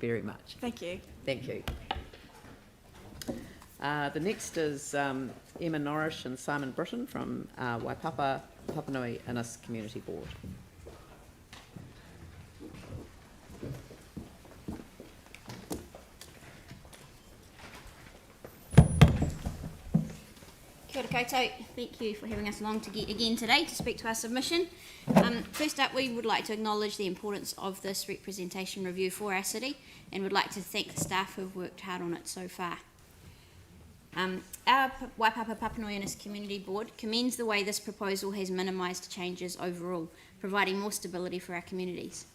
very much. Thank you. Thank you. The next is Emma Norrish and Simon Britten from Waipapa Papanui Innis Community Board. Kia ora koutou. Thank you for having us along again today to speak to our submission. First up, we would like to acknowledge the importance of this representation review for our city and would like to thank the staff who have worked hard on it so far. Our Waipapa Papanui Innis Community Board commends the way this proposal has minimised changes overall, providing more stability for our communities.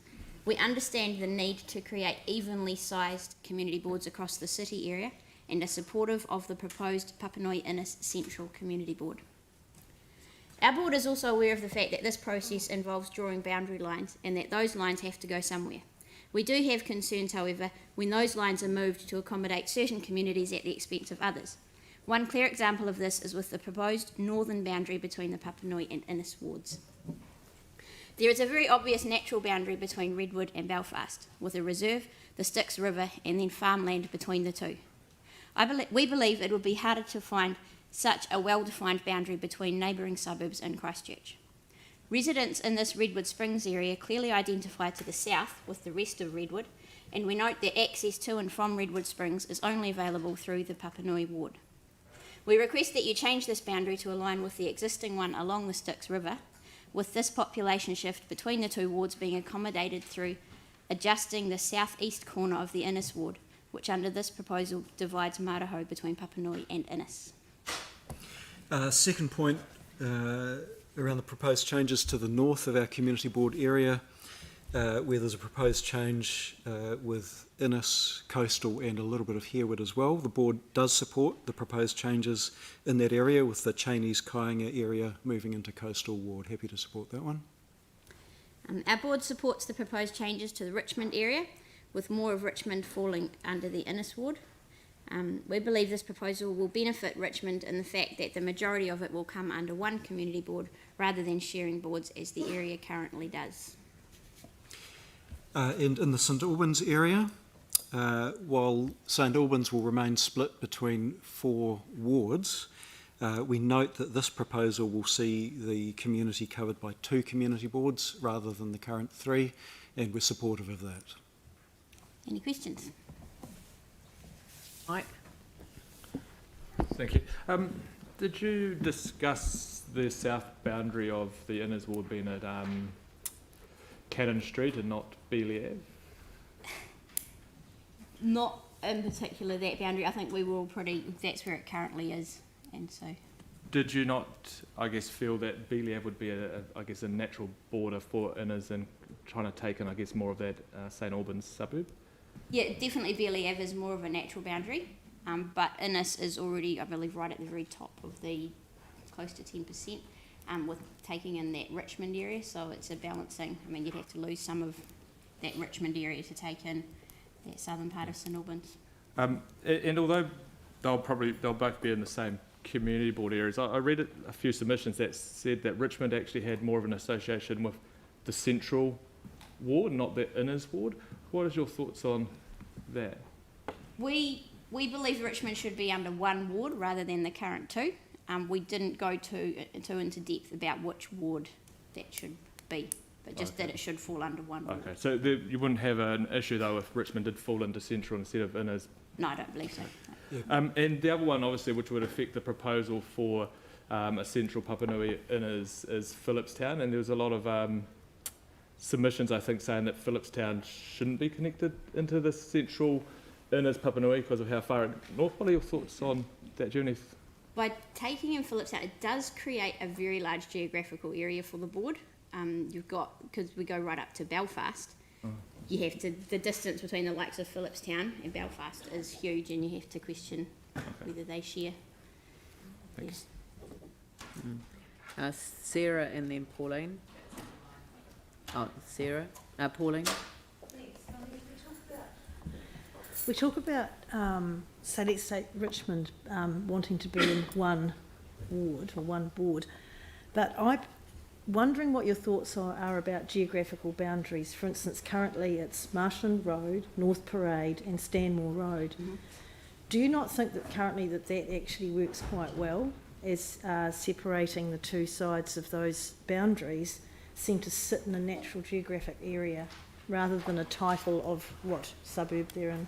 We understand the need to create evenly sized community boards across the city area and are supportive of the proposed Papanui Innis Central Community Board. Our board is also aware of the fact that this process involves drawing boundary lines and that those lines have to go somewhere. We do have concerns, however, when those lines are moved to accommodate certain communities at the expense of others. One clear example of this is with the proposed northern boundary between the Papanui and Innis wards. There is a very obvious natural boundary between Redwood and Belfast, with a reserve, the Styx River, and then farmland between the two. We believe it would be harder to find such a well-defined boundary between neighbouring suburbs in Christchurch. Residents in this Redwood Springs area clearly identify to the south with the rest of Redwood, and we note that access to and from Redwood Springs is only available through the Papanui ward. We request that you change this boundary to align with the existing one along the Styx River, with this population shift between the two wards being accommodated through adjusting the southeast corner of the Innis ward, which under this proposal divides Maraho between Papanui and Innis. Second point, around the proposed changes to the north of our community board area, where there's a proposed change with Innis, Coastal and a little bit of Harewood as well. The board does support the proposed changes in that area, with the Chinese Kainga area moving into Coastal ward. Happy to support that one. Our board supports the proposed changes to the Richmond area, with more of Richmond falling under the Innis ward. We believe this proposal will benefit Richmond in the fact that the majority of it will come under one community board rather than sharing boards as the area currently does. And in the St Albans area, while St Albans will remain split between 4 wards, we note that this proposal will see the community covered by 2 community boards rather than the current 3, and we're supportive of that. Any questions? Mike? Thank you. Did you discuss the south boundary of the Innis ward being at Cannon Street and not Beeley Ave? Not in particular that boundary. I think we were all that's where it currently is, and so. Did you not, I guess, feel that Beeley Ave would be a natural border for Innis and trying to take in, I guess, more of that St Albans suburb? Yeah, definitely Beeley Ave is more of a natural boundary, but Innis is already, I believe, right at the very top of the close to 10%, with taking in that Richmond area, so it's a balancing. I mean, you'd have to lose some of that Richmond area to take in that southern part of St Albans. And although they'll both be in the same community board areas, I read a few submissions that said that Richmond actually had more of an association with the central ward, not the Innis ward. What is your thoughts on that? We believe Richmond should be under one ward rather than the current 2. We didn't go too into depth about which ward that should be, but just that it should fall under one ward. Okay, so you wouldn't have an issue though if Richmond did fall into central instead of Innis? No, I don't believe so. No. Yeah. And the other one, obviously, which would affect the proposal for a central Papanui Innis is Phillipstown, and there was a lot of submissions, I think, saying that Phillipstown shouldn't be connected into the central Innis Papanui because of how far north. What are your thoughts on that journey? By taking in Phillipstown, it does create a very large geographical area for the board. You've got, because we go right up to Belfast, you have to, the distance between the likes of Phillipstown and Belfast is huge, and you have to question whether they share. Thanks. Sarah and then Pauline. Oh, Sarah. Pauline. We talk about, say, let's say Richmond wanting to be in one ward or one board, but wondering what your thoughts are about geographical boundaries. For instance, currently it's Marshland Road, North Parade and Stanmore Road. Mhm. Do you not think that currently that actually works quite well, as separating the two sides of those boundaries seem to sit in a natural geographic area rather than a title of what suburb they're in?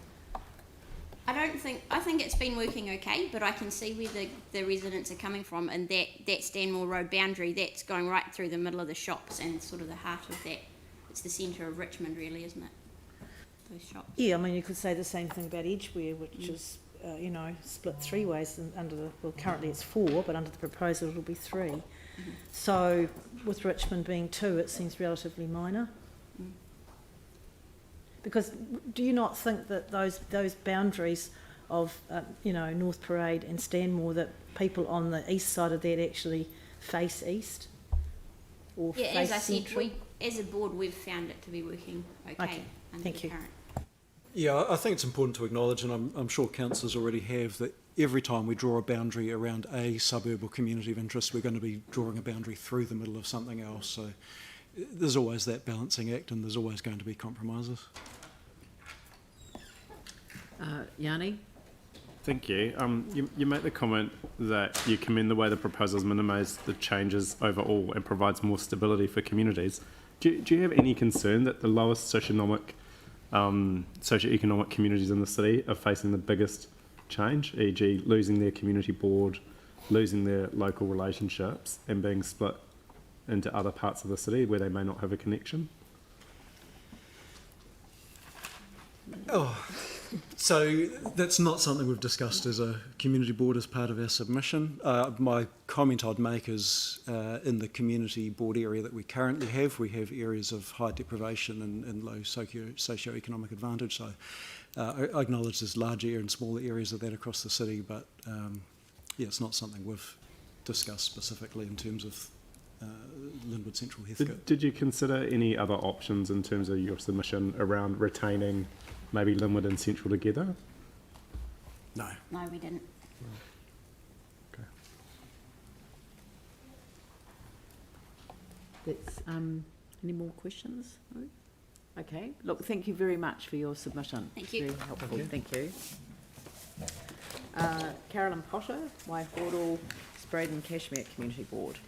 I think it's been working okay, but I can see where the residents are coming from, and that Stanmore Road boundary, that's going right through the middle of the shops and sort of the heart of that. It's the centre of Richmond, really, isn't it? Those shops. Yeah, I mean, you could say the same thing about Edgware, which is, split three ways currently it's four, but under the proposal it'll be three. Mm-hmm. So with Richmond being two, it seems relatively minor. Mm. Because do you not think that those boundaries of, North Parade and Stanmore, that people on the east side of that actually face east? Or Yeah, face as I said, central? as a board, we've found it to be working okay. Under thank the you. current. Yeah, I think it's important to acknowledge, and I'm sure councillors already have, that every time we draw a boundary around a suburb or community of interest, we're going to be drawing a boundary through the middle of something else. So there's always that balancing act, and there's always going to be compromises. Yanni? Thank you. You make the comment that you commend the way the proposals minimise the changes overall and provides more stability for communities. Do you have any concern that the lowest socioeconomic communities in the city are facing the biggest change, e.g. losing their community board, losing their local relationships and being split into other parts of the city where they may not have a connection? So that's not something we've discussed as a community board as part of our submission. My comment I'd make is in the community board area that we currently have, we have areas of high deprivation and low socio-economic advantage. So I acknowledge there's larger and smaller areas of that across the city, but it's not something we've discussed specifically in terms of Linwood Central Heathcote. Did you consider any other options in terms of your submission around retaining maybe Linwood and Central together? No. No, we didn't. Okay. That's, any more questions? No? Okay. Look, thank you very much for your submission. Thank you. Very helpful. Thank you. Carolyn Potter, Waihoro, Spraden Cashmere Community Board.